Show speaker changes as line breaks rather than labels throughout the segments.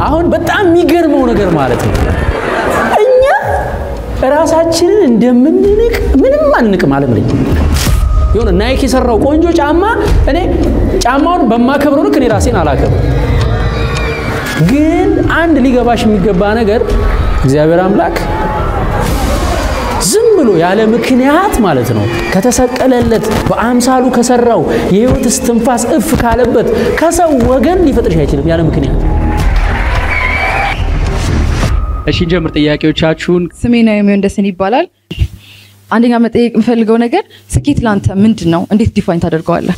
አሁን በጣም የሚገርመው ነገር ማለት ነው እኛ ራሳችንን እንደምንንቅ ምንም አንንቅ ማለት ነው የሆነ ናይክ የሰራው ቆንጆ ጫማ እኔ ጫማውን በማከብረው ልክ እኔ ራሴን አላከብር ግን አንድ ሊገባሽ የሚገባ ነገር እግዚአብሔር አምላክ ዝም ብሎ ያለ ምክንያት ማለት ነው ከተሰቀለለት በአምሳሉ ከሰራው የህይወት እስትንፋስ እፍ ካለበት ከሰው ወገን ሊፈጥርሽ አይችልም ያለ ምክንያት እሺ ጀምር ጥያቄዎቻችሁን
ስሜና የሚወንደስን ይባላል አንደኛ መጠየቅ የምፈልገው ነገር ስኬት ላንተ ምንድነው እንዴት ዲፋይን ታደርገዋለህ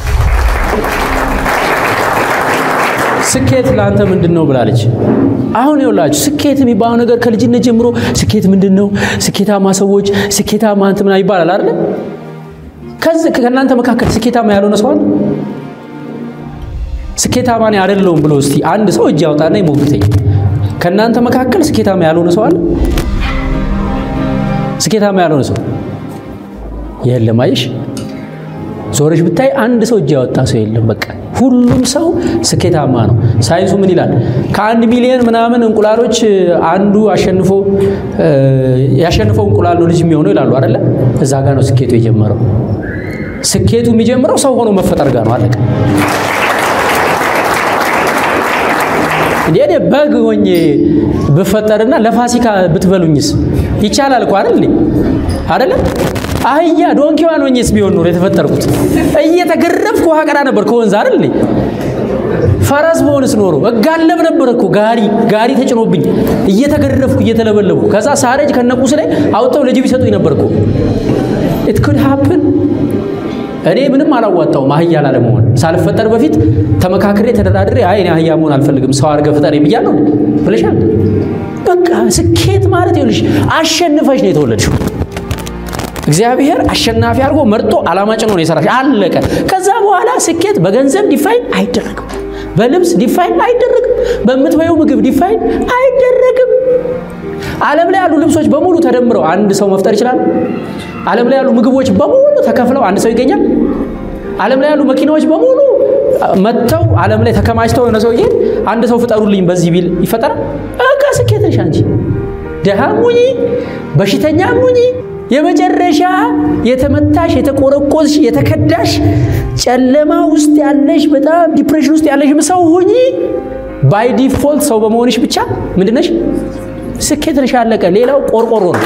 ስኬት ላንተ ምንድነው ብላለች አሁን ይውላችሁ ስኬት የሚባለው ነገር ከልጅነት ጀምሮ ስኬት ምንድነው ስኬታማ ሰዎች ስኬታማ አንተም ይባላል አይደል ከናንተ መካከል ስኬታማ ያልሆነ ሰው አለ ስኬታማ ነው አይደለም ብሎ እስቲ አንድ ሰው እጅ ያውጣና ይሞግተኝ ከናንተ መካከል ስኬታማ ያልሆነ ሰው አለ ስኬታማ ያልሆነ ሰው የለም አይሽ ዞርሽ ብታይ አንድ ሰው እጅ ያወጣ ሰው የለም በቃ ሁሉም ሰው ስኬታማ ነው ሳይንሱ ምን ይላል ከ1 ሚሊዮን ምናምን እንቁላሎች አንዱ ያሸነፈው እንቁላል ነው ልጅ የሚሆነው ይላሉ አይደል እዛ ጋር ነው ስኬቱ የጀመረው ስኬቱ የሚጀምረው ሰው ሆኖ መፈጠር ጋር ነው አለቀ እንዴ በግ ሆኜ በፈጠርና ለፋሲካ ብትበሉኝስ ይቻላል እኮ አይደል አህያ ዶንኪዋን ሆኜስ ቢሆን ነው የተፈጠርኩት እየተገረፍኩ ሀቀራ ነበር ከወንዝ አይደል ፈረስ በሆንስ ኖሮ እጋለብ ነበር እኮ ጋሪ ተጭኖብኝ እየተገረፍኩ እየተለበለብኩ ከዛ ሳረጅ ከነቁስ ላይ አውጣው ለጅብ ይሰጡኝ ነበር እኮ it could happen እኔ ምንም አላዋጣው ማህያ ላለመሆን ሳልፈጠር በፊት ተመካክሬ ተደራድሬ አይ እኔ አህያ መሆን አልፈልግም ሰው አርገ ፍጠር ይብያለሁ ብለሻል በቃ ስኬት ማለት ይልሽ አሸንፈሽ ነው የተወለድሽው እግዚአብሔር አሸናፊ አርጎ መርጦ አላማ ጭኖ ነው የሰራሽ አለቀ ከዛ በኋላ ስኬት በገንዘብ ዲፋይን አይደረግም በልብስ ዲፋይን አይደረግም በመትበዩ ምግብ ዲፋይን አይደረግም ዓለም ላይ ያሉ ልብሶች በሙሉ ተደምረው አንድ ሰው መፍጠር ይችላል ዓለም ላይ ያሉ ምግቦች በሙሉ ተከፍለው አንድ ሰው ይገኛል ዓለም ላይ ያሉ መኪናዎች በሙሉ መተው ዓለም ላይ ተከማችተው ነው ሰውዬ አንድ ሰው ፍጠሩልኝ በዚህ ቢል ይፈጠራል አካ ስኬት ነሽ አንቺ ደሃሙኝ በሽተኛሙኝ የመጨረሻ የተመታሽ የተቆረቆዝሽ የተከዳሽ ጨለማ ውስጥ ያለሽ በጣም ዲፕሬሽን ውስጥ ያለሽ ሰው ሆኚ ባይ ዲፎልት ሰው በመሆንሽ ብቻ ምንድነሽ ስኬት ነሽ አለቀ ሌላው ቆርቆሮ ነው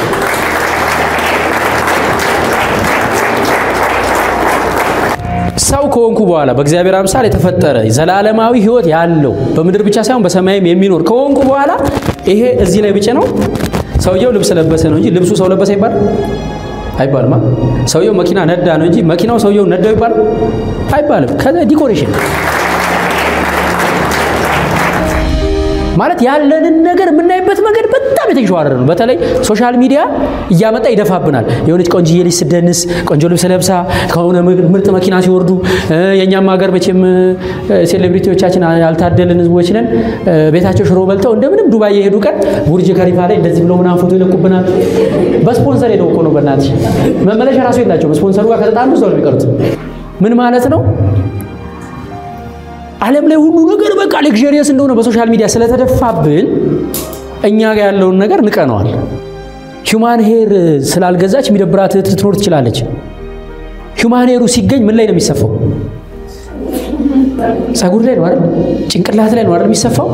ሰው ከሆንኩ በኋላ በእግዚአብሔር አምሳል የተፈጠረ ዘላለማዊ ህይወት ያለው በምድር ብቻ ሳይሆን በሰማይም የሚኖር ከሆንኩ በኋላ ይሄ እዚህ ላይ ብቻ ነው ሰውየው ልብስ ለበሰ ነው እንጂ ልብሱ ሰው ለበሰ አይባልም ሰውየው መኪና ነዳ ነው እንጂ መኪናው ሰውየው ነዳው አይባልም ከዛ ዲኮሬሽን ማለት ያለንን ነገር ምናይበት መንገድ በጣም የተሻዋረረ ነው በተለይ ሶሻል ሚዲያ እያመጣ ይደፋብናል የሆነች ቆንጆ ልጅ ስደንስ ቆንጆ ልብስ ለብሳ ከሆነ ምርጥ መኪና ሲወርዱ የኛም ሀገር በቸም ሴሌብሪቲዎቻችን ያልታደልን ህዝቦች ነን ቤታቸው ሽሮ በልተው እንደምንም ዱባይ የሄዱ ቀን ቡርጅ ከሪፋ ላይ እንደዚህ ብለው ምናምን ፎቶ ይለቁብናል በስፖንሰር ሄደው እኮ ነው በእናትሽ መመለሻ ራሱ የላቸው በስፖንሰሩ ጋር ከተጣሉ ሰው የሚቀሩት ምን ማለት ነው ዓለም ላይ ሁሉ ነገር በቃ ለግዠሪየስ እንደሆነ በሶሻል ሚዲያ ስለተደፋብን እኛ ጋር ያለውን ነገር ንቀነዋል ሂዩማን ሄር ስላልገዛች የሚደብራት ትኖር ትችላለች ሂዩማን ሄሩ ሲገኝ ምን ላይ ነው የሚሰፋው ጸጉር ላይ ነው አይደል ጭንቅላት ላይ ነው አይደል የሚሰፋው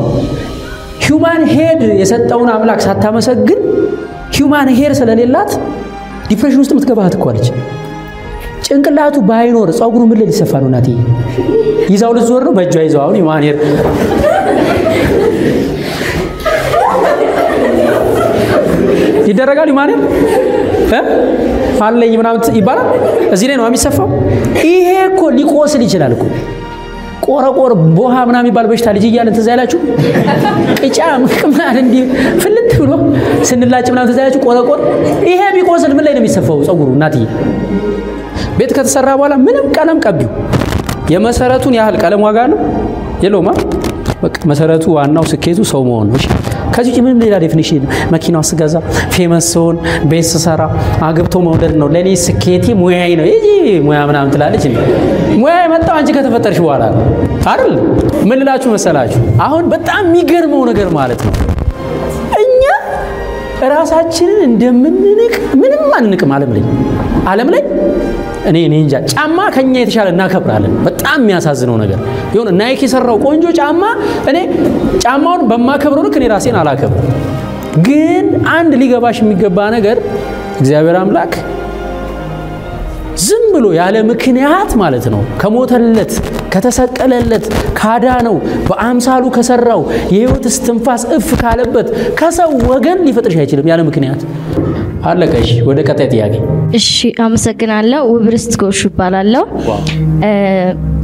ሂዩማን ሄድ የሰጠውን አምላክ ሳታመሰግን ሂዩማን ሄር ስለሌላት ዲፕሬሽን ውስጥ ምትገባት እኮ አለች ጭንቅላቱ ባይኖር ጸጉሩ ምን ላይ ሊሰፋ ነው ናቲ ይዛው ለዞር ነው በእጇ ይዛው አሁን ሂዩማን ሄር ይደረጋል ሂዩማን ሄር አለኝ ምናምን ይባላል እዚህ ላይ ነው የሚሰፋው ይሄ እኮ ሊቆስል ይችላል እኮ ቆረቆር ቦሃ ምናምን ይባል በሽታ ልጅ ይያለን ተዛይላችሁ ቅጫ ምክማል እንዲ ፍልት ብሎ ስንላጭ ምናምን ተዛይላችሁ ቆረቆር ይሄ ቢቆስል ምን ላይ ነው የሚሰፋው ጸጉሩ ናቲ ቤት ከተሰራ በኋላ ምንም ቀለም ቀቢው የመሰረቱን ያህል ቀለም ዋጋ ነው የለውማ በቃ መሰረቱ ዋናው ስኬቱ ሰው መሆን ነው ከዚህ ውጪ ምንም ሌላ ዴፊኒሽን መኪናው ስገዛ ፌመስ ስሆን ቤት ስሰራ አግብቶ መውደድ ነው ለኔ ስኬቴ ሙያዬ ነው እጂ ሙያ ምናምን ትላለች እንዴ ሙያ የመጣው አንቺ ከተፈጠርሽ በኋላ አይደል ምን ልላችሁ መሰላችሁ አሁን በጣም የሚገርመው ነገር ማለት ነው እኛ ራሳችንን እንደምንንቅ ምንም አንንቅም ዓለም ላይ እኔ እንጃ ጫማ ከኛ የተሻለ እናከብራለን በጣም የሚያሳዝነው ነገር ይሁን ናይክ የሰራው ቆንጆ ጫማ እኔ ጫማውን በማከብረው ልክ እኔ ራሴን አላከብር ግን አንድ ሊገባሽ የሚገባ ነገር እግዚአብሔር አምላክ ዝም ብሎ ያለ ምክንያት ማለት ነው ከሞተለት ከተሰቀለለት ካዳነው በአምሳሉ ከሰራው የህይወት እስትንፋስ እፍ ካለበት ከሰው ወገን ሊፈጥርሽ አይችልም ያለ ምክንያት አለቀሽ ወደ ቀጣይ ጥያቄ
እሺ አመሰግናለሁ ውብርስት ጎሹ ይባላልው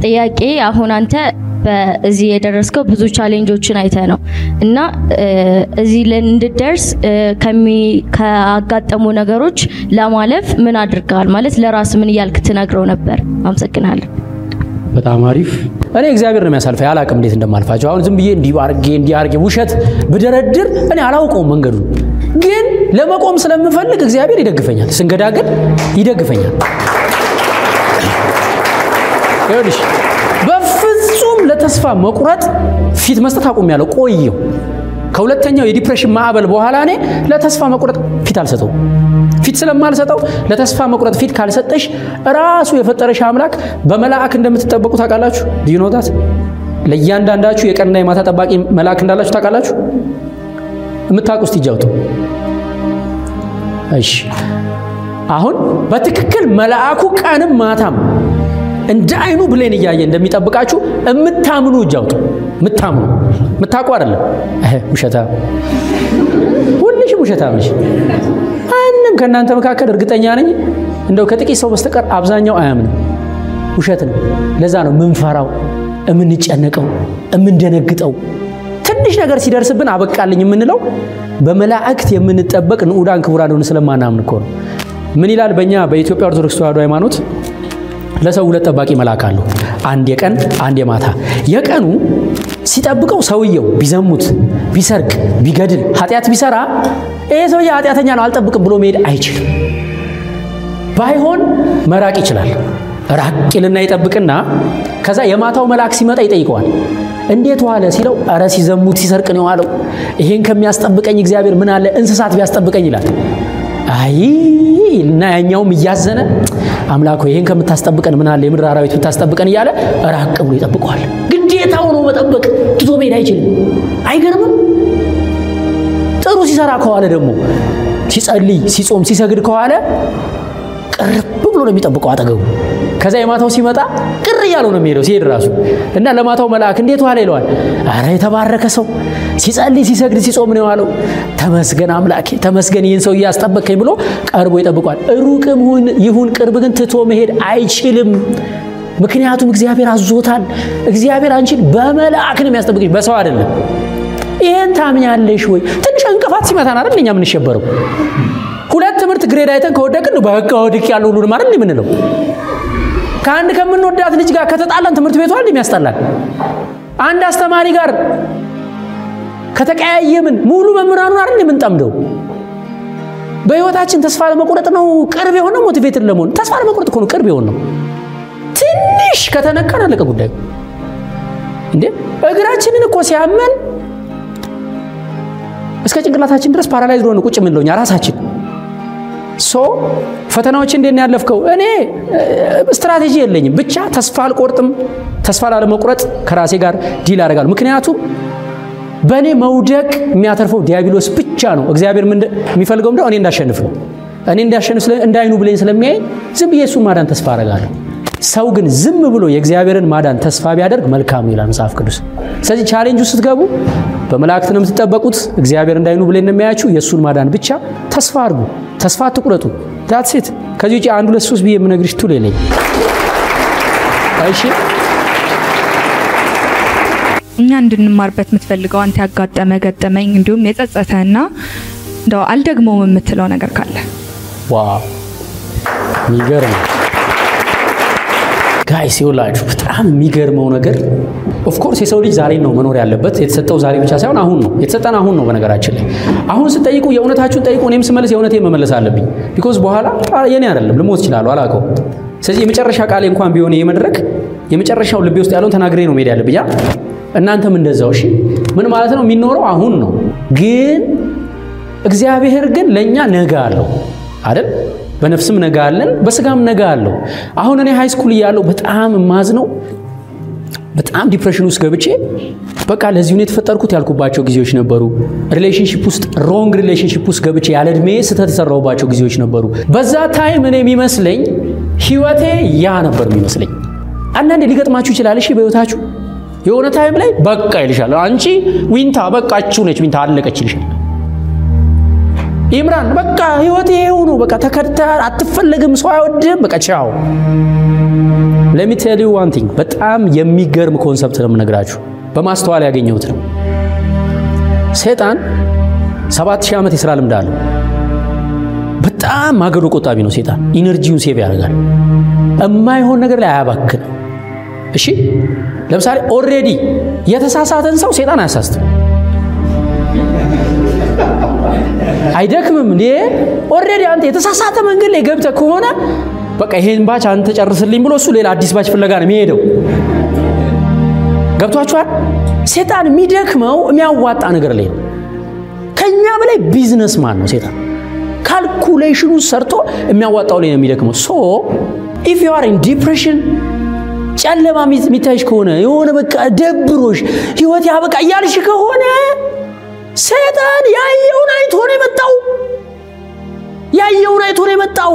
ጥያቄ አሁን አንተ በዚህ የደረስከው ብዙ ቻሌንጆችን አይተ ነው እና እዚህ ለእንድደርስ ከአጋጠሙ ነገሮች ለማለፍ ምን አድርጋል ማለት ለራስ ምን ያልክ ትነግረው ነበር አመሰግናለሁ
በጣም አሪፍ እኔ እግዚአብሔር ነው የሚያሳልፈው ያላቀም እንዴት እንደማልፋቸው አሁን ዝም ብዬ እንዲያርጌ ውሸት ብደረድር እኔ አላውቀው መንገዱ ግን ለመቆም ስለምፈልግ እግዚአብሔር ይደግፈኛል ስንገዳገድ ይደግፈኛል ይኸውልሽ በፍጹም ለተስፋ መቁረጥ ፊት መስጠት አቁም ያለው ቆየው ከሁለተኛው የዲፕሬሽን ማዕበል በኋላ እኔ ለተስፋ መቁረጥ ፊት አልሰጠው ፊት ስለማልሰጠው ለተስፋ መቁረጥ ፊት ካልሰጠሽ ራሱ የፈጠረሽ አምላክ በመላእክ እንደምትጠበቁ ታውቃላችሁ ዲኖታት ለእያንዳንዳችሁ የቀንና የማታ ጠባቂ መላእክ እንዳላችሁ ታውቃላችሁ የምታውቁት ይጃውቱ እሺ አሁን በትክክል መላእኩ ቀንም ማታም እንደ አይኑ ብሌን ይያየ እንደሚጠብቃችሁ እምታምኑ ይጃውቱ ምታቋ አይደለም ውሸታ ሁልሽ ውሸታ ነሽ አንንም ከናንተ መካከል እርግጠኛ ነኝ እንደው ከጥቂት ሰው በስተቀር አብዛኛው አያምንም ውሸት ነው ለዛ ነው ምንፈራው እምንጨነቀው እምንደነግጠው ትንሽ ነገር ሲደርስብን አበቃልኝ የምንለው በመላእክት የምንጠበቅ ንዑዳን ክቡራን ሆነ ስለማናምን እኮ ነው ምን ይላል በእኛ በኢትዮጵያ ኦርቶዶክስ ተዋሕዶ ሃይማኖት ለሰው ሁለት ጠባቂ መልአክ አሉ አንድ የቀን አንድ የማታ የቀኑ ሲጠብቀው ሰውየው ቢዘሙት ቢሰርቅ ቢገድል ኃጢያት ቢሰራ ይሄ ሰውዬ ኃጢያተኛ ነው አልጠብቅም ብሎ መሄድ አይችልም ባይሆን መራቅ ይችላል ራቅልና ይጠብቅና ከዛ የማታው መልአክ ሲመጣ ይጠይቀዋል እንዴት ዋለ ሲለው አረ ሲዘሙት ሲሰርቅ ነው ያለው ይሄን ከሚያስጠብቀኝ እግዚአብሔር ምን አለ እንስሳት ቢያስጠብቀኝ ይላል አይ እና ያኛውም ያዘነ አምላክ ሆይ ይሄን ከምታስጠብቀን ምን አለ የምድር አራዊት ብታስጠብቀን ይያለ ራቅ ብሎ ይጠብቀዋል ግዴታው ነው መጠበቅ ትቶ መሄድ አይችልም አይገርምም ጥሩ ሲሰራ ከዋለ ደግሞ ሲጸልይ ሲጾም ሲሰግድ ከዋለ ቅርብ ብሎ ነው የሚጠብቀው አጠገቡ ከዛ የማታው ሲመጣ ቅር ያለው ነው የሚሄደው ሲሄድ ራሱ እና ለማታው መልአክ እንዴት ዋለ ይለዋል አረ የተባረከ ሰው ሲጸልይ ሲሰግድ ሲጾም ነው ያለው ተመስገን አምላኬ ተመስገን ይህን ሰው ያስጠበቀኝ ብሎ ቀርቦ ይጠብቀዋል ሩቅም ይሁን ቅርብ ግን ትቶ መሄድ አይችልም ምክንያቱም እግዚአብሔር አዞታል እግዚአብሔር አንቺን በመልአክ ነው የሚያስጠብቅሽ በሰው አይደለም ይሄን ታምኛለሽ ወይ ትንሽ እንቅፋት ሲመታን አይደል እኛ ምን ይሸበረው ሁለት ትምርት ግሬድ አይተን ከወደቅን በቃ ወድቅ ያለው ሁሉ ማለት ምን ነው ካንድ ከምንወዳት ልጅ ጋር ከተጣላን ትምርት ቤቱ አይደል የሚያስጣላን አንድ አስተማሪ ጋር ከተቀያየምን ሙሉ መምህራኑን አይደል የምንጠምደው በህይወታችን ተስፋ ለመቁረጥ ነው ቅርብ የሆነ ሞቲቬትድ ለመሆን ተስፋ ለመቁረጥ እኮ ነው ቅርብ የሆነ ነው ትንሽ ከተነካን አለቀ ጉዳይ እንዴ እግራችንን እኮ ሲያመን እስከ ጭንቅላታችን ድረስ ፓራላይዝድ ሆነ ቁጭ ምንለውኛ ራሳችን ፈተናዎች እንደነ ያለፍከው እኔ ስትራቴጂ የለኝም ብቻ ተስፋ አልቆርጥም ተስፋ ላለመቁረጥ ከራሴ ጋር ዲል አደርጋለሁ ምክንያቱም በኔ መውደቅ የሚያተርፈው ዲያብሎስ ብቻ ነው እግዚአብሔር ምን የሚፈልገው እንደው እኔ እንዳሸንፍ ነው እኔ እንዳሸንፍ እንዳይኑ ብለኝ ስለሚያይ ዝም ብዬ እሱ ማዳን ተስፋ አደርጋለሁ ሰው ግን ዝም ብሎ የእግዚአብሔርን ማዳን ተስፋ ቢያደርግ መልካም ይላል መጽሐፍ ቅዱስ ስለዚህ ቻሌንጅ ውስጥ ስትገቡ በመላእክት ነው የምትጠበቁት እግዚአብሔር እንዳይኑ ብለኝ የሚያያችሁ የሱን ማዳን ብቻ ተስፋ አድርጉ ተስፋ አትቁረጡ that's it ከዚህ ውጪ አንዱ ለሱስ ብዬ የምነግርሽ ቱል የለኝ አይሺ
እኛ እንድንማርበት የምትፈልገው አንተ ያጋጠመ ገጠመኝ እንዲሁም የጸጸተና እንደው አልደግሞም የምትለው ነገር ካለ
ዋው ይገርም ጋይስ ይውላችሁ በጣም የሚገርመው ነገር ኦፍ ኮርስ የሰው ልጅ ዛሬ ነው መኖር ያለበት የተሰጠው ዛሬ ብቻ ሳይሆን አሁን ነው የተሰጠን አሁን ነው በነገራችን ላይ አሁን ስትጠይቁ የእውነታችሁን ጠይቁ እኔም ስመለስ የእውነቴን መመለስ አለብኝ ቢኮዝ በኋላ የኔ አይደለም ልሞት ይችላል አላውቀው ስለዚህ የመጨረሻ ቃሌ እንኳን ቢሆን የመድረክ የመጨረሻው ልቤ ውስጥ ያለውን ተናግሬ ነው መሄድ ያለብኝ እናንተም እንደዛው እሺ ምን ማለት ነው የሚኖረው አሁን ነው ግን እግዚአብሔር ግን ለኛ ነገ አለው አይደል በነፍስም ነገ አለን በስጋም ነገ አለው አሁን እኔ ሃይ ስኩል ያለው በጣም ማዝነው በጣም ዲፕሬሽን ውስጥ ገብቼ በቃ ለዚህ ነው የተፈጠርኩት ያልኩባቸው ጊዜዎች ነበሩ ሪሌሽንሺፕ ውስጥ ሮንግ ሪሌሽንሺፕ ውስጥ ገብቼ ያለ እድሜ ስተት ተሰራውባቸው ጊዜዎች ነበሩ በዛ ታይም እኔ የሚመስለኝ ህይወቴ ያ ነበር የሚመስለኝ አንዳንዴ ሊገጥማችሁ ይችላል እሺ በህይወታችሁ የሆነ ታይም ላይ በቃ ይልሻል አንቺ ዊንታ በቃችሁ ነች ዊንታ አለቀች ይልሻል ኢምራን በቃ ህይወቴ ሆኖ በቃ ተከታ አትፈልግም ሰው አይወድም በቃ ቻው let me tell you one thing በጣም የሚገርም ኮንሰፕት ነው የምነግራችሁ በማስተዋል ያገኘሁት ነው ሰይጣን 7000 ዓመት የሥራ ልምድ አለው በጣም ማገዶ ቆጣቢ ነው ሰይጣን ኢነርጂውን ሴቭ ያደርጋል የማይሆን ነገር ላይ አያባክን እሺ ለምሳሌ ኦሬዲ የተሳሳተን ሰው ሰይጣን አያሳስተው አይደክምም እንዴ ኦሬዲ አንተ የተሳሳተ መንገድ ላይ ገብተ ከሆነ በቃ ይሄን ባች አንተ ጨርስልኝ ብሎ እሱ ሌላ አዲስ ባች ፍለጋ ነው የሚሄደው ገብቷችኋል ሰይጣን የሚደክመው የሚያዋጣ ነገር ላይ ነው ከኛ በላይ ቢዝነስማን ነው ሰይጣን ካልኩሌሽኑ ሰርቶ የሚያዋጣው ላይ ነው የሚደክመው ሶ if you are in depression ጨለማ ሚታይሽ ከሆነ የሆነ በቃ ደብሮሽ ህይወት ያበቃ ያልሽ ከሆነ ሰይጣን ያየውን አይቶ ነው የመጣው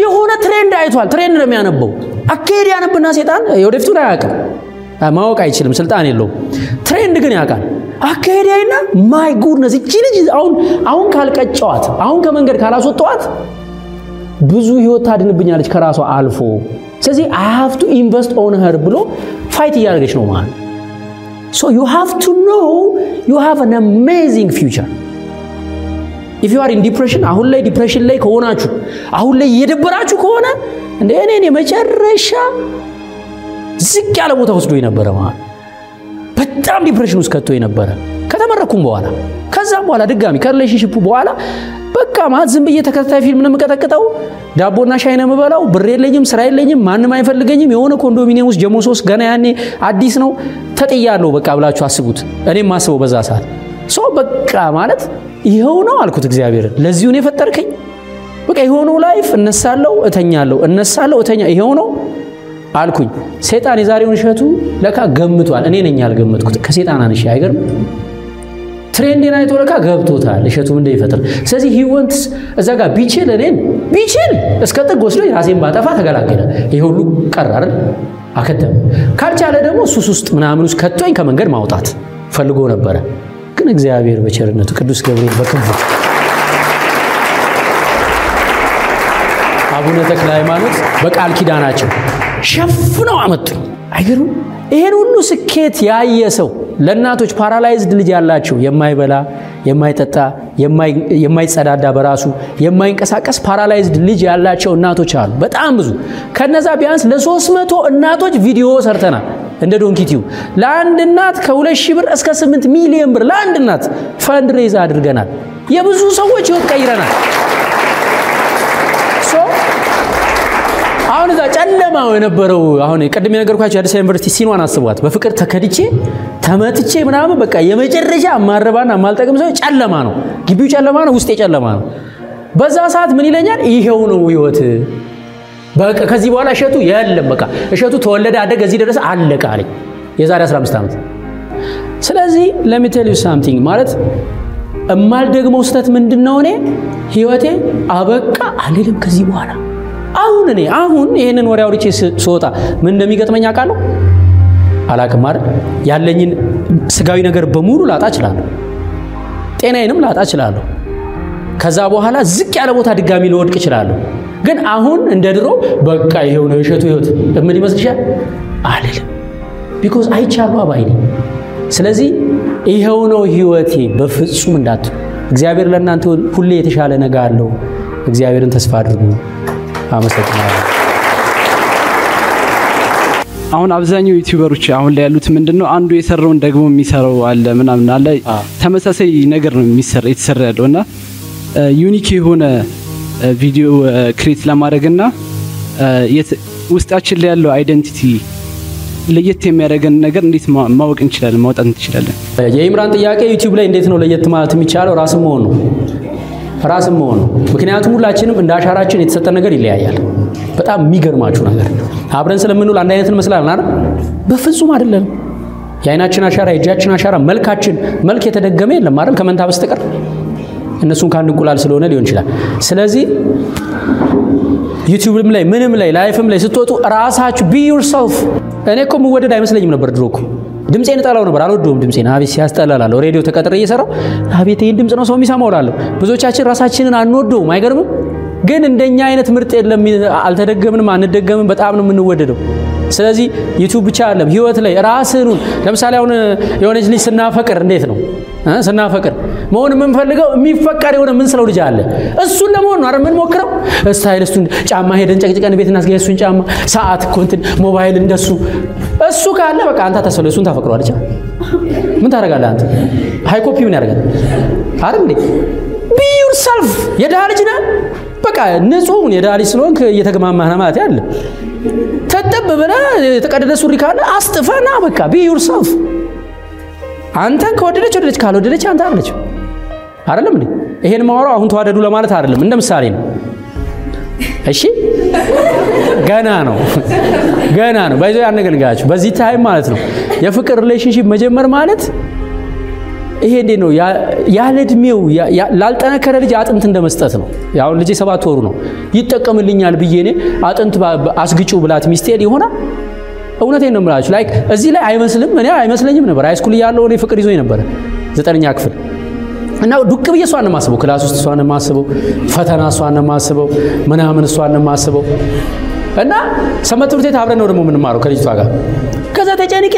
የሆነ ትሬንድ አይቷል ትሬንድ ነው የሚያነበው አከሄድ ያነብና ሰይጣን ወደፊቱን አያውቅም ማወቅ አይችልም ስልጣን የለውም ትሬንድ ግን ያውቃል አከሄድ ያይና ማይ ጉድነስ እቺ ልጅ አሁን ካልቀጫዋት አሁን ከመንገድ ካላስወጣዋት ብዙ ህይወት ታድንብኛለች ከራሷ አልፎ ስለዚህ I have to invest on her ብሎ ፋይት ያደርገሽ ነው ማለት so you have to know you have an amazing future if you are in depression አሁን ላይ ዲፕሬሽን ላይ ከሆናችሁ አሁን ላይ እየደበራችሁ ከሆነ እንደ እኔ መጨረሻ ዝቅ ያለ ቦታ ወስዶ የነበረ ማለት በጣም ዲፕሬሽን ውስጥ ከቶ የነበረ ከተመረኩም በኋላ ከዛም በኋላ ድጋሚ ከሪሌሽንሺፑ በኋላ በቃ ማለት ዝም ብዬ ተከታታይ ፊልም ነው የምቀጠቅጠው ዳቦና ሻይ ነው የምበላው ብር የለኝም ስራ የለኝም ማንንም አይፈልገኝም የሆነ ኮንዶሚኒየም ውስጥ ጀሞ 3 ገና ያኔ አዲስ ነው ተጥያለሁ በቃ ብላችሁ አስቡት እኔም ማስበው በዛ ሰዓት ሶ በቃ ማለት ይሄው ነው አልኩት እግዚአብሔር ለዚሁ ነው የፈጠርከኝ በቃ ይሄው ነው ላይፍ እነሳለሁ እተኛለሁ እተኛ ይሄው ነው አልኩኝ ሰይጣን የዛሬውን እሸቱ ለካ ገምቷል እኔ ነኝ ያልገመትኩት ከሰይጣን አንሺ አይገርም ትሬንድና አይቶለካ ገብቶታል እሸቱም እንደይፈጥር ስለዚህ he wants እዛ ጋር ቢችል እስከ ጥግ ወስዶ ራሴን ባጠፋ ተገላገለ ይሄ ሁሉ ቀራር አከተም ካልቻለ ደግሞ ሱስ ውስጥ ምናምን ውስጥ ከቶኝ ከመንገድ ማውጣት ፈልጎ ነበር ግን እግዚአብሔር በቸርነቱ ቅዱስ ገብርኤል በክንፉ አቡነ ተክለ ሃይማኖት በቃል ኪዳናቸው ሸፍነው አመጡ አይገርም ይሄን ሁሉ ስኬት ያየ ሰው ለናቶች ፓራላይዝድ ልጅ ያላቸው የማይበላ የማይጠጣ የማይጸዳዳ በራሱ የማይንቀሳቀስ ፓራላይዝድ ልጅ ያላቸው እናቶች አሉ በጣም ብዙ ከነዛ ቢያንስ ለ300 እናቶች ቪዲዮ ሰርተናል እንደ ዶንኪቲው ለአንድ እናት ከ2000 ብር እስከ 8 ሚሊዮን ብር ለአንድ እናት ፈንድሬዝ አድርገናል የብዙ ሰዎች ህይወት ቀይረናል አሁን እዛ ጨለማው የነበረው አሁን ቀድሜ ነገርኳችሁ አዲስ ዩኒቨርሲቲ ሲኗን አስቧት በፍቅር ተከድቼ ተመትቼ ምናምን በቃ የመጨረሻ ማረባና ማልጠቅም ሰው ጨለማ ነው ግቢው ጨለማ ነው ውስጤ ጨለማ ነው በዛ ሰዓት ምን ይለኛል ይሄው ነው ህይወት በቃ ከዚህ በኋላ እሸቱ የለም በቃ እሸቱ ተወለደ አደገ እዚህ ድረስ አለቀ አለኝ የዛሬ 15 ዓመት ስለዚህ let me tell you something ማለት እማል ደግሞ ስተት ምንድነው እኔ ህይወቴ አበቃ አልልም ከዚህ በኋላ አሁን ይሄንን ወሬ አውርቼ ሶጣ ምን እንደሚገጥመኝ አቃለሁ አላቅም አይደል ያለኝን ስጋዊ ነገር በሙሉ ላጣ እችላለሁ ጤናዬንም ላጣ እችላለሁ ከዛ በኋላ ዝቅ ያለ ቦታ ድጋሚ ልወድቅ እችላለሁ ግን አሁን እንደድሮ በቃ ይሄው ነው እሸቱ ህይወት ምን ይመስልሻል አልልም because አይቻለሁ አባይኔ ስለዚህ ይሄው ነው ህይወቴ በፍጹም እንዳት እግዚአብሔር ለእናንተ ሁሌ የተሻለ ነገር አለው እግዚአብሔርን ተስፋ አድርጉ አመሰግናለሁ
አሁን አብዛኛው ዩቲዩበሮች አሁን ላይ ያሉት ምንድነው አንዱ የሰራውን ደግሞ የሚሰራው አለ ምናምን አለ ተመሳሳይ ነገር ነው የተሰራ ያለውና ዩኒክ የሆነ ቪዲዮ ክሬት ለማድረግና ውስጣችን ላይ ያለው አይደንቲቲ ለየት የሚያደርገን ነገር እንዴት ማወቅ እንችላለን ማውጣት እንችላለን?
የኢምራን ጥያቄ ዩቲዩብ ላይ እንዴት ነው ለየት ማለት የሚቻለው? ራስን መሆን ነው። ምክንያቱም ሁላችንም እንደ አሻራችን የተሰጠን ነገር ይለያያል። በጣም የሚገርማችሁ ነገር አብረን ስለምንውል አንድ አይነት እንመስላለን አይደል? በፍጹም አይደለም። የአይናችን አሻራ፣ የእጃችን አሻራ፣ መልክ የተደገመ የለም አይደል? ከመንታ በስተቀር እነሱን ካንድ እንቁላል ስለሆነ ሊሆን ይችላል። ስለዚህ ዩቲዩብም ላይ ምንም ላይ ላይፍም ላይ ስትወጡ ራሳችሁ be yourself። እኔ እኮ ምወደድ አይመስለኝም ነበር ድሮ እኮ ድምጼን ጣላው ነበር አልወደውም ድምጼን አቤት ሲያስጠላላለው ሬዲዮ ተቀጥሬ እየሰራው አቤት ይሄን ድምጽ ነው ሰው የሚሰማው እላለሁ። ብዙዎቻችን ራሳችንን አንወደውም አይገርምም? ግን እንደኛ አይነት ምርጥ የለም። አልተደገምንም አንደገምም በጣም ነው የምንወደደው። ስለዚህ ዩቲዩብ ብቻ አይደለም ህይወት ላይ ራስህን ለምሳሌ አሁን የሆነች ልጅ ስናፈቅር እንዴት ነው ስናፈቅር መሆን የምንፈልገው የሚፈቀር የሆነ ምን ስለው ልጅ አለ እሱን ለመሆን ነው አይደል ምን ሞክረው ስታይሊስቱን ጫማ ሄደን ጨቅጭቀን ቤት እናስገኝ እሱን ጫማ ሰዓት ኮንትን ሞባይል እንደሱ እሱ ካለ በቃ አንተ ተሰለ እሱን ታፈቅረዋለች። ምን ታረጋለህ አንተ? ሃይ ኮፒ ምን ያደርጋል አይደል? be yourself የዳህ ልጅ ነህ በቃ ንጹህ የዳህ ልጅ ስለሆንክ እየተገማማህ ነው ማለት ያለ ተጠብ ብለህ የተቀደደ ሱሪ ካለ አስጥፈና በቃ be yourself። አንተን ከወደደች ካልወደደች አንተ አለች አይደለም እንዴ? ይሄን ማወራው አሁን ተዋደዱ ለማለት አይደለም እንደ ምሳሌ ነው። እሺ ገና ነው ባይዘው ያን ነገር ልጋችሁ በዚህ ታይም ማለት ነው የፍቅር ሪሌሽንሺፕ መጀመር ማለት ይሄ እንዴ ነው ያለ እድሜው ላልጠነከረ ልጅ አጥንት እንደመስጠት ነው። ያው ልጅ 7 ወሩ ነው ይጠቀምልኛል ብዬኔ አጥንት አስግጩ ብላት ሚስቴል ይሆናል። እውነቴን ነው የምላችሁ ላይክ እዚህ ላይ አይመስለኝም ነበር ሃይስኩል ያለው እኔ ፍቅር ይዞኝ ነበር 9ኛ ክፍል እና ዱቅ ብዬ እሷን ማስበው ክላስ ውስጥ እሷን ማስበው ፈተና እሷን ማስበው ምናምን እሷን ማስበው እና ሰንበት ትምህርት ቤት አብረን ነው ደግሞ ምን ማረው ከልጅቷ ጋር ከዛ ተጨንቄ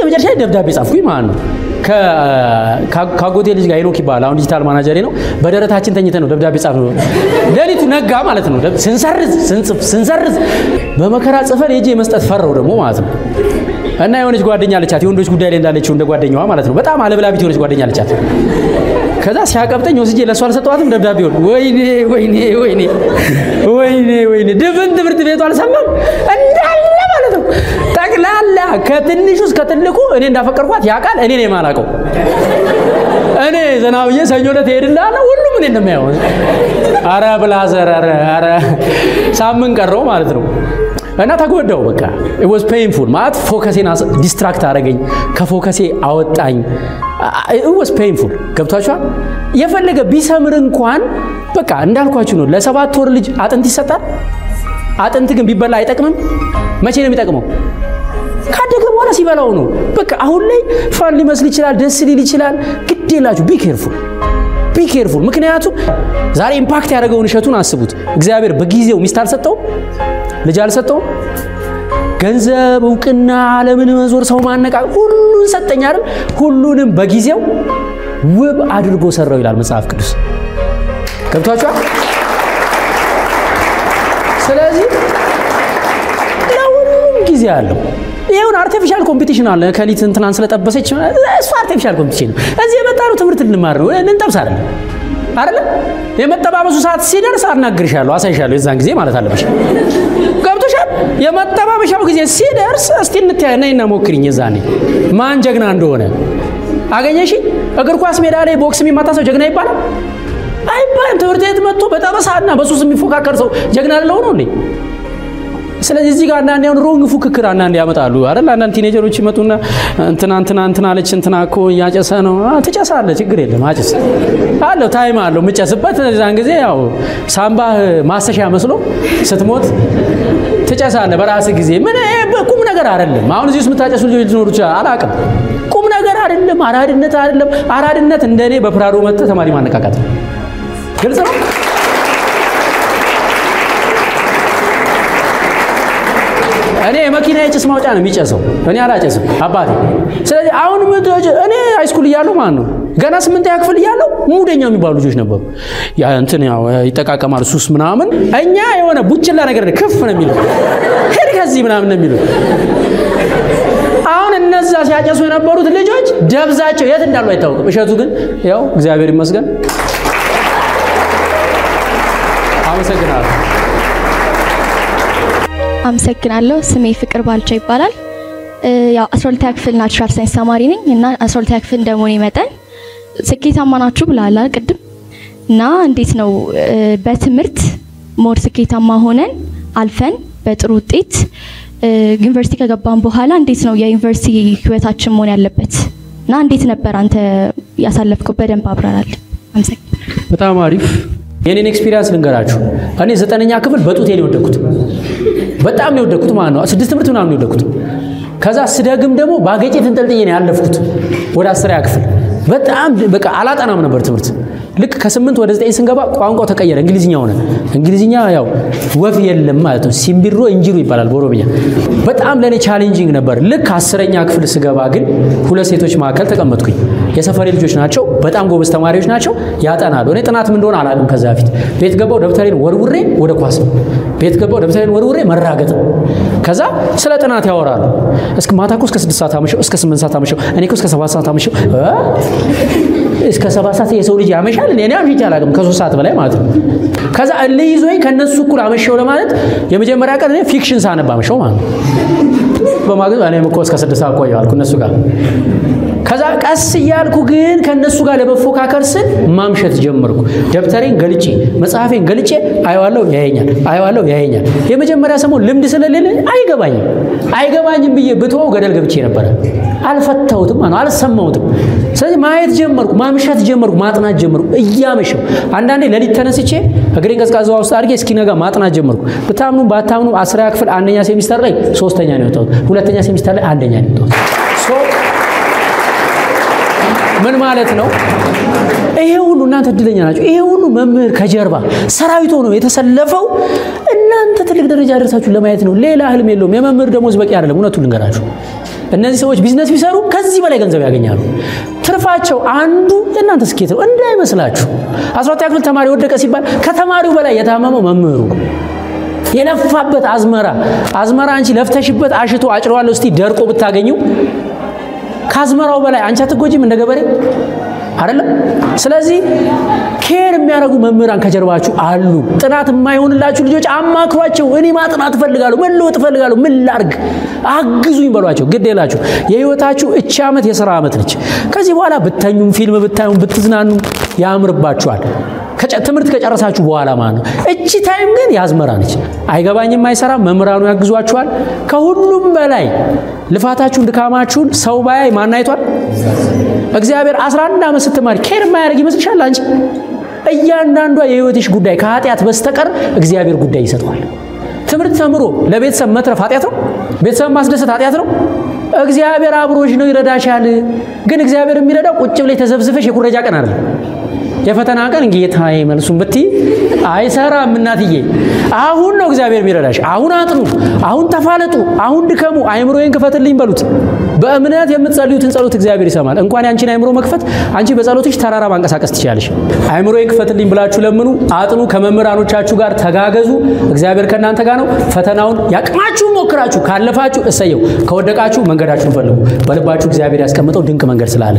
መጨረሻ ደብዳቤ ጻፍኩኝ ማለት ነው ካጎቴ ልጅ ጋር ሄኖክ ይባላል አሁን ዲጂታል ማናጀር ነው በደረታችን ተኝተን ነው ደብዳቤ ጻፍ ነው ሌሊቱ ነጋ ማለት ነው ስንሰርዝ በመከራ ጽፈን ሄጄ መስጠት ፈራው ደግሞ ማለት ነው እና የሆነች ጓደኛ አለቻት የወንዶች ጉዳይ ላይ እንዳለችው እንደ ጓደኛዋ ማለት ነው በጣም አለብላቢት የሆነች ጓደኛ አለቻት ከዛ ሲያቀብጠኝ ወስጄ ለሷ አልሰጠዋትም ደብዳቤውን ወይኔ ድፍን ትምህርት ቤቱ አልሰማም እንዳለ ማለት ነው ጠቅላላ ከትንሹ እስከ ትልቁ እኔ እንዳፈቀርኳት ያቃል እኔ ነኝ ማላቀው እኔ ዘናውዬ ሰኞለት ሄድላና ሁሉም እኔ እንደማያው አረ ብላዘር አረ ሳምን ቀረው ማለት ነው እና ተጎዳው በቃ it was painful ማለት ፎከሴን ዲስትራክት አደረገኝ ከፎከሴ አወጣኝ it was painful ገብቷችኋል የፈለገ ቢሰምር እንኳን በቃ እንዳልኳችሁ ነው ለ7 ወር ልጅ አጥንት ይሰጣል አጥንት ግን ቢበላ አይጠቅምም መቼ ነው የሚጠቅመው ካደገ በኋላ ሲበላው ነው በቃ አሁን ላይ ፋን ሊመስል ይችላል ደስ ሊል ይችላል ግዴላችሁ be careful ምክንያቱም ዛሬ ኢምፓክት ያደረገውን እሸቱን አስቡት እግዚአብሔር በጊዜው ሚስት አልሰጠው ልጅ አልሰጠው ገንዘብ ዕውቅና ዓለምን መዞር ሰው ማነቃ ሁሉን ሰጠኝ አይደል ሁሉንም በጊዜው ውብ አድርጎ ሰራው ይላል መጽሐፍ ቅዱስ ገብቷችኋል ስለዚህ ለሁሉም ጊዜ አለው ይሄውን አርቲፊሻል ኮምፒቲሽን አለ ከሊት እንትናን ስለጠበሰች እሱ አርቲፊሻል ኮምፒቲሽን እዚህ የመጣው ትምህርት እንማር ነው እንጠብሳለን አይደል የመጠባበሱ ሰዓት ሲደርስ አናግርሻለሁ አሳይሻለሁ የዛን ጊዜ ማለት አለብሽ ገብቶሻል የመጠባበሻው ጊዜ ሲደርስ እስቲ እንተያየና ሞክሪኝ የዛኔ ማን ጀግና እንደሆነ አገኘሽ እግር ኳስ ሜዳ ላይ ቦክስ የሚማታሰው ጀግና ይባላል አይባልም ትምህርት ቤት መጥቶ በጠበሳና በሱስ የሚፎካከር ሰው ጀግና አይደለው ነው እንዴ ስለዚህ እዚህ ጋር አንዳንድ ያውን ሮንግ ፉክክር አንዳንድ ያመጣሉ አይደል አንዳንድ ቲኔጀሮች ይመጡና እንትና አለች እንትና እኮ ያጨሰ ነው ትጨሳለህ ችግር የለም አጭስ አለው ታይም አለው ምጨስበት እዛን ጊዜ ያው ሳምባ ማሰሻ መስሎ ስትሞት ትጨሳለህ በራስ ጊዜ ምን ቁም ነገር አይደለም አሁን እዚህ ውስጥ ምታጨሱ ልጆች ሊኖሩ ይችላል አላቅም ቁም ነገር አይደለም አራድነት እንደኔ በፕራዶ መጥተ ተማሪ ማነቃቃት ግልጽ ነው እኔ መኪና የጭስ ማውጫ ነው የሚጨሰው እኔ አላጨስም አባቴ ስለዚህ አሁን እኔ ሃይስኩል እያለሁ ማን ነው ገና 8ኛ ክፍል እያለው ሙደኛ የሚባሉ ልጆች ነበሩ ያ እንትን ያው ይጠቃቀማል ሱስ ምናምን እኛ የሆነ ቡችላ ነገር ከፍ ነው የሚለው ሄድ ከዚህ ምናምን ነው የሚለው አሁን እነዛ ሲያጨሱ የነበሩት ልጆች ደብዛቸው የት እንዳሉ አይታወቅም እሸቱ ግን ያው እግዚአብሔር ይመስገን
አመሰግናለሁ ስሜ ፍቅር ባልቻ ይባላል ያው 12ኛ ክፍል ናቹራል ሳይንስ ተማሪ ነኝ እና 12ኛ ክፍል እንደመሆኔ መጠን ስኬታማ ናችሁ ብላላ ቅድም እና እንዴት ነው በትምህርት ሞር ስኬታማ ሆነን አልፈን በጥሩ ውጤት ዩኒቨርሲቲ ከገባን በኋላ እንዴት ነው የዩኒቨርሲቲ ህይወታችን መሆን ያለበት እና እንዴት ነበር አንተ ያሳለፍከው በደንብ አብራራል አመሰግናለሁ
በጣም አሪፍ የኔን ኤክስፒሪያንስ ልንገራችሁ እኔ 9ኛ ክፍል በጡቴ ነው የወደኩት በጣም ነው የወደኩት ማለት ነው 6 ትምህርት ምናምን ነው የወደኩት ከዛ ስደግም ደግሞ ባገጬ ተንጠልጥዬ ነው ያለፍኩት ወደ 10ኛ ክፍል በጣም በቃ አላጠናም ነበር ትምህርት ልክ ከ8 ወደ 9 ስንገባ ቋንቋው ተቀየረ እንግሊዝኛ ሆነ እንግሊዝኛ ያው ወፍ የለም ማለት ነው ሲምቢሮ እንጂሩ ይባላል በኦሮሚያ በጣም ለኔ ቻሌንጂንግ ነበር ልክ 10ኛ ክፍል ስገባ ግን ሁለት ሴቶች ማከል ተቀመጥኩኝ የሰፈሬ ልጆች ናቸው በጣም ጎበዝ ተማሪዎች ናቸው ያጠናሉ እኔ ጥናት ምን እንደሆነ አላውቅም ከዛ በፊት ቤት ገባው ደብተሬን ወርውሬ ወደ ኳስ ቤት ገባው ደብተሬን ወርውሬ መራገጥ ከዛ ስለ ጥናት ያወራሉ እስከ ማታኮ እስከ 6 ሰዓት አመሸው እስከ 8 ሰዓት አመሸው እኔ እስከ 7 ሰዓት አመሸው እስከ 7 ሰዓት የሰው ልጅ ያመሻል እኔ አምሽቼ አላውቅም ከ3 ሰዓት በላይ ማለት ነው ከዛ ለይዞኝ ከነሱ እኩል አመሸው ለማለት የመጀመሪያ ቀን እኔ ፊክሽን ሳነብ አመሸው ማለት ነው በማግኘት እኔም እኮ እስከ 6 ሰዓት ቆየሁ እነሱ ጋር ከዛ ቀስ ይያልኩ ግን ከነሱ ጋር ለመፎካከር ስል ማምሸት ጀመርኩ ደብተሬን ገልጬ መጽሐፌን ገልጬ አይዋለው ያየኛል የመጀመሪያ ሰሞን ልምድ ስለሌለ አይገባኝም ብዬ ብተው ገደል ገብቼ ነበር አልፈታውትም አልሰማውትም ስለዚህ ማየት ጀመርኩ ማምሸት ጀመርኩ ማጥናት ጀመርኩ እያመሸው አንዳንዴ ለሊት ተነስቼ እግሬን ቀዝቃዛ ውስጥ አድርጌ እስኪነጋ ማጥናት ጀመርኩ በታምኑ ባታምኑ 10ኛ ክፍል አንደኛ ሴሚስተር ላይ 3ኛ ነው የወጣሁት ሁለተኛ ሴሚስተር ላይ አንደኛ ነው የወጣሁት ምን ማለት ነው ይሄ ሁሉ እናንተ እድለኛ ናችሁ ይሄ ሁሉ መምህር ከጀርባ ሰራዊት ሆኖ የተሰለፈው እናንተ ትልቅ ደረጃ ደርሳችሁ ለማየት ነው ሌላ ህልም የለውም የመምህር ደሞዝ በቂ አይደለም እውነቱን ልንገራችሁ እነዚህ ሰዎች ቢዝነስ ቢሰሩ ከዚህ በላይ ገንዘብ ያገኛሉ ትርፋቸው አንዱ እናንተ ስኬት ነው እንዳይመስላችሁ 12ኛ ክፍል ተማሪ ወደቀ ሲባል ከተማሪው በላይ የታመመው መምህሩ የለፋበት አዝመራ አንቺ ለፍተሽበት አሽቶ አጭረዋለሁ እስቲ ደርቆ ብታገኙ ካዝመራው በላይ አንቺ አትጎጂም እንደገበሬ አይደለም ስለዚህ ኬር የሚያረጉ መምህራን ከጀርባችሁ አሉ ጥናት የማይሆንላችሁ ልጆች አማክሯቸው እኔ ማጥናት ፈልጋለሁ መለወጥ ፈልጋለሁ ምን ላርግ አግዙኝ በሏቸው ግድ የላችሁ የህይወታችሁ እቺ አመት የሥራ አመት ነች ከዚህ በኋላ ብተኙም ፊልም ብታዩም ብትዝናኑ ያምርባችኋል ትምህርት ከጨረሳችሁ በኋላ ማለት ነው እቺ ታይም ግን ያዝመራ ነች አይገባኝም አይሰራ መምህራኑ ያግዟችኋል ከሁሉም በላይ ልፋታችሁን ድካማችሁን ሰው ባያይ ማን አይቷል እግዚአብሔር 11 አመት ስትማሪ ኬር ማያረግ ይመስልሻል አንቺ እያንዳንዷ የህይወትሽ ጉዳይ ከኃጢያት በስተቀር እግዚአብሔር ጉዳይ ይሰጣል ትምህርት ተምሮ ለቤተሰብ መትረፍ ኃጢያት ነው ቤተሰብ ማስደሰት ኃጢያት ነው እግዚአብሔር አብሮሽ ነው ይረዳሻል ግን እግዚአብሔር የሚረዳው ቁጭ ብለሽ ተዘብዝፈሽ የኩረጃ ቀን አይደለም የፈተና ቀን ጌታዬ መልሱን በቲ አይሰራም እናትዬ አሁን ነው እግዚአብሔር የሚረዳሽ አሁን አጥኑ አሁን ተፋለጡ አሁን ድከሙ አይምሮዬን ክፈትልኝ በሉት በእምነት የምትጸልዩትን ጸሎት እግዚአብሔር ይሰማል እንኳን ያንቺን አይምሮ መክፈት አንቺ በጸሎትሽ ተራራ ማንቀሳቀስ ትችያለሽ አይምሮዬን ክፈትልኝ ብላችሁ ለምኑ አጥኑ ከመምህራኖቻችሁ ጋር ተጋገዙ እግዚአብሔር ከናንተ ጋር ነው ፈተናውን ያቅማችሁ ሞክራችሁ ካለፋችሁ እሰየው ከወደቃችሁ መንገዳችሁን ፈልጉ በልባችሁ እግዚአብሔር ያስቀምጠው ድንቅ መንገድ ስላለ